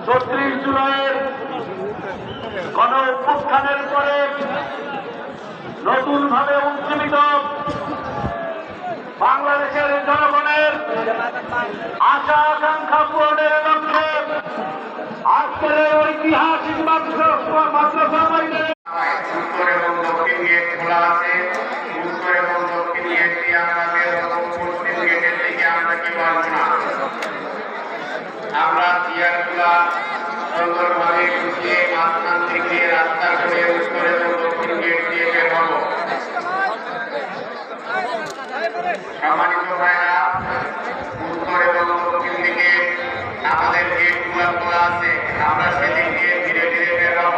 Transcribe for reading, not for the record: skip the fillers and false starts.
৩৬ জুলাইয়ের গণ অভ্যুত্থানের পরে নতুনভাবে উজ্জীবিত বাংলাদেশের জনগণের আশা আকাঙ্ক্ষা পূরণের লক্ষ্যে আজকের ঐতিহাসিক মাদ্রাসা বাইরে উত্তর এবং দক্ষিণ গেট খোলা আছে। উত্তর এবং দক্ষিণ গেট দিয়ে আমরা বের হব, পশ্চিম গেটের দিকে আমরা কি পারবো না। আমরা চেয়ারগুলা সুন্দরভাবে গুছিয়ে মাঝখান থেকে রাস্তা করে উত্তর এবং দক্ষিণ গেট দিয়ে বের হব। সম্মানিত ভাইরা, উত্তর এবং দক্ষিণ দিকে আমাদের গেটগুলা খোলা আছে, আমরা সেদিক দিয়ে ধীরে ধীরে বের হব।